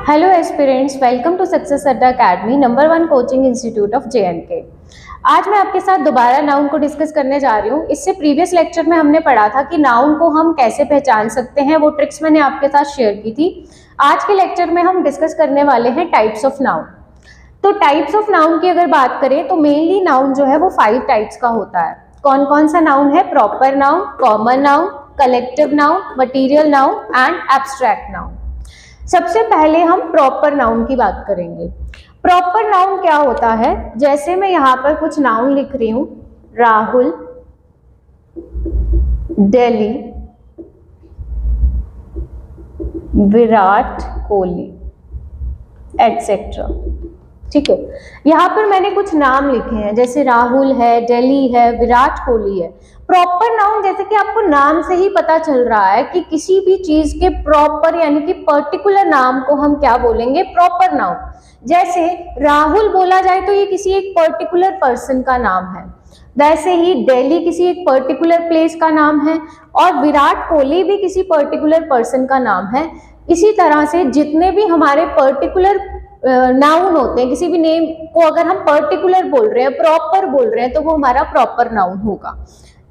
Hello aspirants, welcome to success Adda academy, number 1 coaching institute of JNK। आज मैं आपके साथ दोबारा नाउन को डिस्कस करने जा रही हूँ। इससे प्रीवियस लेक्चर में हमने पढ़ा था कि नाउन को हम कैसे पहचान सकते हैं, वो ट्रिक्स मैंने आपके साथ शेयर की थी। आज के लेक्चर में हम डिस्कस करने वाले हैं टाइप्स ऑफ नाउन। तो टाइप्स ऑफ नाउन की अगर बात करें तो मेनली नाउन जो है वो 5 टाइप्स का होता है। कौन कौन सा नाउन है? Proper noun, common noun, collective noun, material noun and abstract noun. सबसे पहले हम प्रॉपर नाउन की बात करेंगे। प्रॉपर नाउन क्या होता है? जैसे मैं यहाँ पर कुछ नाउन लिख रही हूं, राहुल, दिल्ली, विराट कोहली एटसेट्रा। ठीक है, यहाँ पर मैंने कुछ नाम लिखे हैं, जैसे राहुल है, दिल्ली है, विराट कोहली है। प्रॉपर नाउन जैसे कि आपको नाम से ही पता चल रहा है कि किसी भी चीज के प्रॉपर यानी कि पर्टिकुलर नाम को हम क्या बोलेंगे? Proper noun. जैसे राहुल बोला जाए तो ये किसी एक पर्टिकुलर पर्सन का नाम है, वैसे ही दिल्ली किसी एक पर्टिकुलर प्लेस का नाम है और विराट कोहली भी किसी पर्टिकुलर पर्सन का नाम है। इसी तरह से जितने भी हमारे पर्टिकुलर नाउन होते हैं, किसी भी नेम को अगर हम पर्टिकुलर बोल रहे हैं, प्रॉपर बोल रहे हैं, तो वो हमारा प्रॉपर नाउन होगा।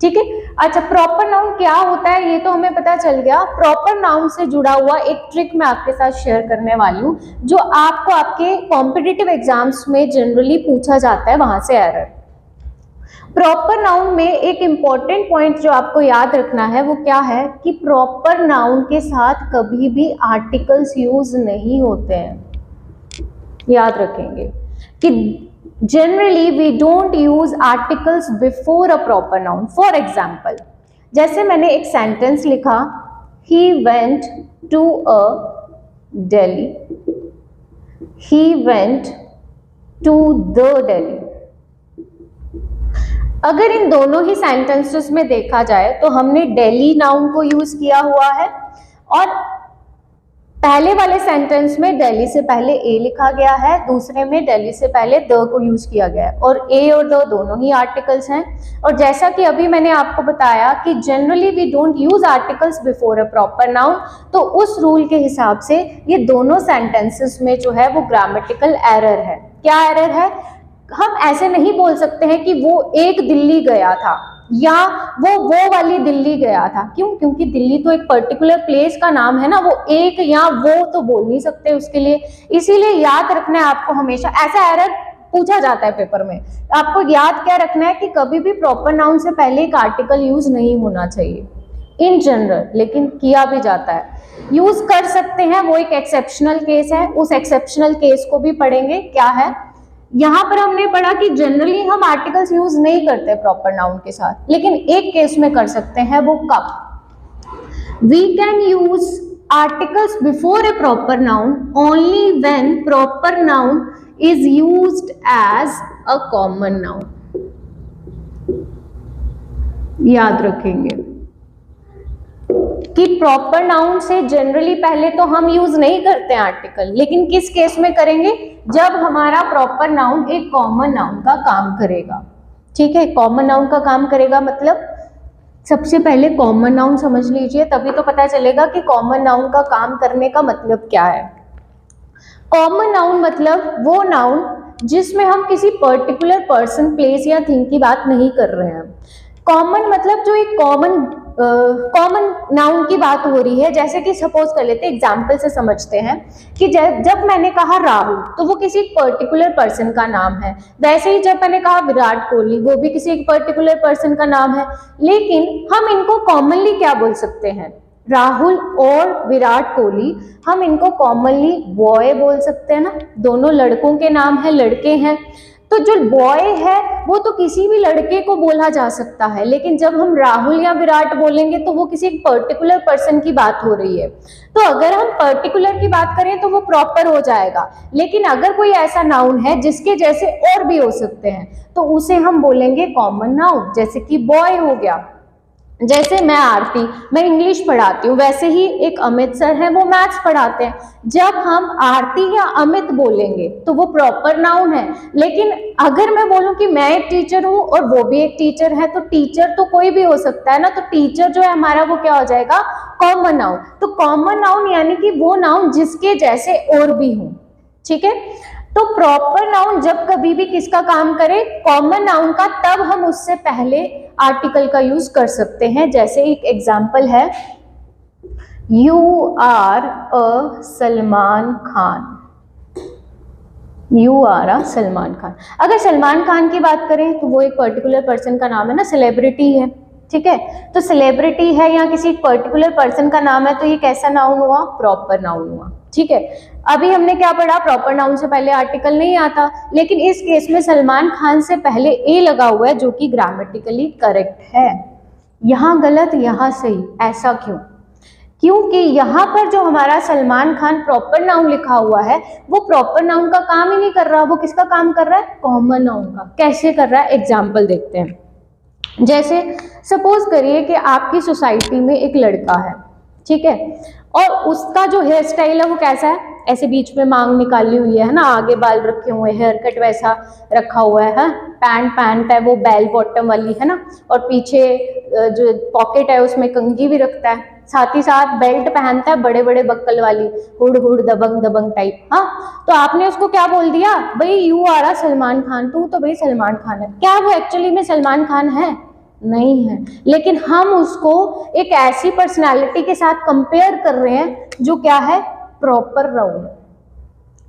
ठीक है। अच्छा, प्रॉपर नाउन क्या होता है ये तो हमें पता चल गया। प्रॉपर नाउन से जुड़ा हुआ एक ट्रिक मैं आपके साथ शेयर करने वाली हूँ, जो आपको आपके कॉम्पिटिटिव एग्जाम्स में जनरली पूछा जाता है, वहां से एरर। प्रॉपर नाउन में एक इंपॉर्टेंट पॉइंट जो आपको याद रखना है वो क्या है कि प्रॉपर नाउन के साथ कभी भी आर्टिकल्स यूज नहीं होते हैं। याद रखेंगे कि generally we don't use articles before a proper noun. For example, जैसे मैंने एक सेंटेंस लिखा, he went to a Delhi, he went to the Delhi. अगर इन दोनों ही सेंटेंसेस में देखा जाए तो हमने दिल्ली नाउन को यूज किया हुआ है और पहले वाले सेंटेंस में दिल्ली से पहले ए लिखा गया है, दूसरे में दिल्ली से पहले द को यूज किया गया है और ए और द दोनों ही आर्टिकल्स हैं। और जैसा कि अभी मैंने आपको बताया कि generally we don't use articles before a proper noun, तो उस रूल के हिसाब से ये दोनों सेंटेंसेस में जो है वो ग्रामेटिकल एरर है। क्या एरर है? हम ऐसे नहीं बोल सकते हैं कि वो एक दिल्ली गया था या वो वाली दिल्ली गया था। क्यों? क्योंकि दिल्ली तो एक पर्टिकुलर प्लेस का नाम है ना, वो एक या वो तो बोल नहीं सकते उसके लिए। इसीलिए याद रखना है आपको हमेशा, ऐसा एरर पूछा जाता है पेपर में। आपको याद क्या रखना है कि कभी भी प्रॉपर नाउन से पहले एक आर्टिकल यूज नहीं होना चाहिए इन जनरल, लेकिन किया भी जाता है। यूज कर सकते हैं, वो एक एक्सेप्शनल केस है, उस एक्सेप्शनल केस को भी पढ़ेंगे। क्या है? यहाँ पर हमने पढ़ा कि जनरली हम आर्टिकल्स यूज नहीं करते प्रॉपर नाउन के साथ, लेकिन एक केस में कर सकते हैं। वो कब? We can use articles before a proper noun only when proper noun is used as a common noun. याद रखेंगे कि प्रॉपर नाउन से जनरली पहले तो हम यूज नहीं करते आर्टिकल, लेकिन किस केस में करेंगे? जब हमारा प्रॉपर नाउन एक कॉमन नाउन का काम करेगा। ठीक है, कॉमन नाउन का काम करेगा मतलब सबसे पहले कॉमन नाउन समझ लीजिए, तभी तो पता चलेगा कि कॉमन नाउन का काम करने का मतलब क्या है। कॉमन नाउन मतलब वो नाउन जिसमें हम किसी पर्टिकुलर पर्सन, प्लेस या थिंग की बात नहीं कर रहे हैं। कॉमन मतलब जो एक कॉमन नाउन की बात हो रही है। जैसे कि सपोज कर लेते हैं, एग्जाम्पल से समझते हैं कि जब मैंने कहा राहुल तो वो किसी पर्टिकुलर पर्सन का नाम है, वैसे ही जब मैंने कहा विराट कोहली वो भी किसी एक पर्टिकुलर पर्सन का नाम है। लेकिन हम इनको कॉमनली क्या बोल सकते हैं? राहुल और विराट कोहली हम इनको कॉमनली बॉय बोल सकते हैं ना, दोनों लड़कों के नाम है, लड़के हैं। तो जो बॉय है वो तो किसी भी लड़के को बोला जा सकता है, लेकिन जब हम राहुल या विराट बोलेंगे तो वो किसी एक पर्टिकुलर पर्सन की बात हो रही है। तो अगर हम पर्टिकुलर की बात करें तो वो प्रॉपर हो जाएगा, लेकिन अगर कोई ऐसा नाउन है जिसके जैसे और भी हो सकते हैं तो उसे हम बोलेंगे कॉमन नाउन, जैसे कि बॉय हो गया। जैसे मैं आरती, मैं इंग्लिश पढ़ाती हूँ, वैसे ही एक अमित सर हैं, वो मैथ्स पढ़ाते हैं। जब हम आरती या अमित बोलेंगे तो वो प्रॉपर नाउन है। लेकिन अगर मैं बोलूं कि मैं एक टीचर हूँ और वो भी एक टीचर है, तो टीचर तो कोई भी हो सकता है ना, तो टीचर जो है हमारा वो क्या हो जाएगा, कॉमन नाउन। तो कॉमन नाउन यानी कि वो नाउन जिसके जैसे और भी हो, ठीक है। तो प्रॉपर नाउन जब कभी भी किसका काम करे, कॉमन नाउन का, तब हम उससे पहले आर्टिकल का यूज कर सकते हैं। जैसे एक एग्जांपल है, you are a Salman Khan, you are a Salman Khan. अगर सलमान खान की बात करें तो वो एक पर्टिकुलर पर्सन का नाम है ना, सेलिब्रिटी है, ठीक है। तो सेलिब्रिटी है या किसी पर्टिकुलर पर्सन का नाम है, तो ये कैसा नाउन हुआ, प्रॉपर नाउन हुआ, ठीक है। अभी हमने क्या पढ़ा, प्रॉपर नाउन से पहले आर्टिकल नहीं आता, लेकिन इस केस में सलमान खान से पहले ए लगा हुआ है, जो कि ग्रामेटिकली करेक्ट है। यहाँ गलत, यहाँ सही, ऐसा क्यों? क्योंकि यहाँ पर जो हमारा सलमान खान प्रॉपर नाउन लिखा हुआ है, वो प्रॉपर नाउन का काम ही नहीं कर रहा, वो किसका काम कर रहा है, कॉमन नाउन का। कैसे कर रहा है, एग्जाम्पल देखते हैं। जैसे सपोज करिए कि आपकी सोसाइटी में एक लड़का है, ठीक है, और उसका जो हेयर स्टाइल है वो कैसा है, ऐसे बीच में मांग निकाली हुई है ना, आगे बाल रखे हुए, हेयर कट वैसा रखा हुआ है, पैंट है वो बेल बॉटम वाली है ना, और पीछे जो पॉकेट है उसमें कंघी भी रखता है, साथ ही साथ बेल्ट पहनता है बड़े बड़े बक्कल वाली, हुड हुड दबंग दबंग टाइप। हाँ, तो आपने उसको क्या बोल दिया, भाई यू आ रहा सलमान खान, तू तो भाई सलमान खान है। क्या वो एक्चुअली में सलमान खान है? नहीं है। लेकिन हम उसको एक ऐसी पर्सनालिटी के साथ कंपेयर कर रहे हैं जो क्या है, प्रॉपर नाउन।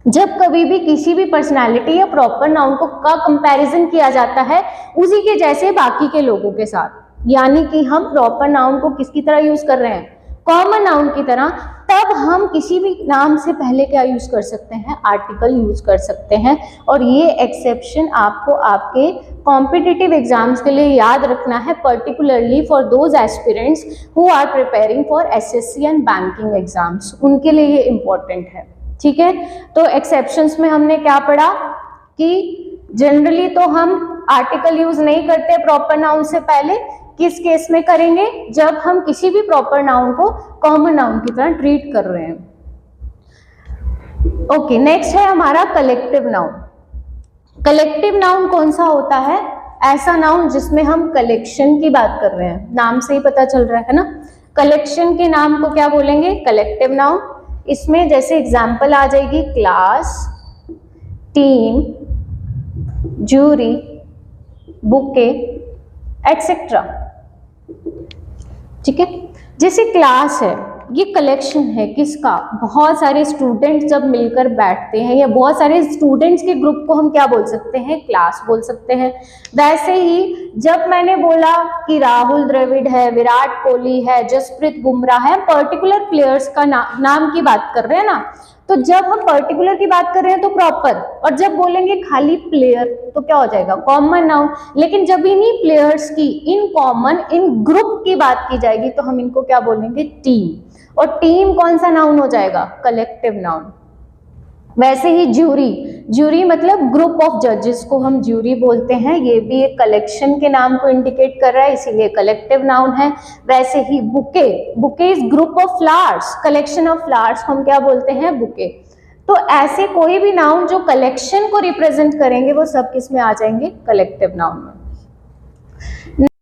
जब कभी भी किसी भी पर्सनालिटी या प्रॉपर नाउन को का कंपैरिजन किया जाता है उसी के जैसे बाकी के लोगों के साथ, यानी कि हम प्रॉपर नाउन को किसकी तरह यूज कर रहे हैं, कॉमन नाउन की तरह, तब हम किसी भी नाम से पहले क्या यूज कर सकते हैं, आर्टिकल यूज कर सकते हैं। और ये एक्सेप्शन आपको आपके कॉम्पिटिटिव एग्जाम्स के लिए याद रखना है, particularly for those aspirants who are preparing for SSC and banking exams, उनके लिए ये इंपॉर्टेंट है, ठीक है। तो एक्सेप्शंस में हमने क्या पढ़ा कि जनरली तो हम आर्टिकल यूज नहीं करते प्रॉपर नाउन से पहले, किस केस में करेंगे, जब हम किसी भी प्रॉपर नाउन को कॉमन नाउन की तरह ट्रीट कर रहे हैं। ओके, नेक्स्ट है हमारा कलेक्टिव नाउन। कलेक्टिव नाउन कौन सा होता है, ऐसा नाउन जिसमें हम कलेक्शन की बात कर रहे हैं, नाम से ही पता चल रहा है ना। कलेक्शन के नाम को क्या बोलेंगे, कलेक्टिव नाउन। इसमें जैसे एग्जाम्पल आ जाएगी class, team, jury, bouquet, etcetera, ठीक है। जैसे क्लास है, ये कलेक्शन है किसका, बहुत सारे स्टूडेंट जब मिलकर बैठते हैं, या बहुत सारे स्टूडेंट्स के ग्रुप को हम क्या बोल सकते हैं, क्लास बोल सकते हैं। वैसे ही जब मैंने बोला कि राहुल द्रविड़ है, विराट कोहली है, जसप्रीत बुमराह है, पर्टिकुलर प्लेयर्स का नाम की बात कर रहे हैं ना, तो जब हम पर्टिकुलर की बात कर रहे हैं तो प्रॉपर, और जब बोलेंगे खाली प्लेयर तो क्या हो जाएगा, कॉमन नाउन। लेकिन जब इन्हीं प्लेयर्स की, इन कॉमन, इन ग्रुप की बात की जाएगी तो हम इनको क्या बोलेंगे, टीम। और टीम कौन सा नाउन हो जाएगा, कलेक्टिव नाउन। वैसे ही ज्यूरी, ज्यूरी मतलब ग्रुप ऑफ जजेस को हम ज्यूरी बोलते हैं, ये भी एक कलेक्शन के नाम को इंडिकेट कर रहा है, इसीलिए कलेक्टिव नाउन है। वैसे ही bouquet, bouquet is group of flowers, collection of flowers हम क्या बोलते हैं, बुके। तो ऐसे कोई भी नाउन जो कलेक्शन को रिप्रेजेंट करेंगे वो सब किस में आ जाएंगे, कलेक्टिव नाउन में।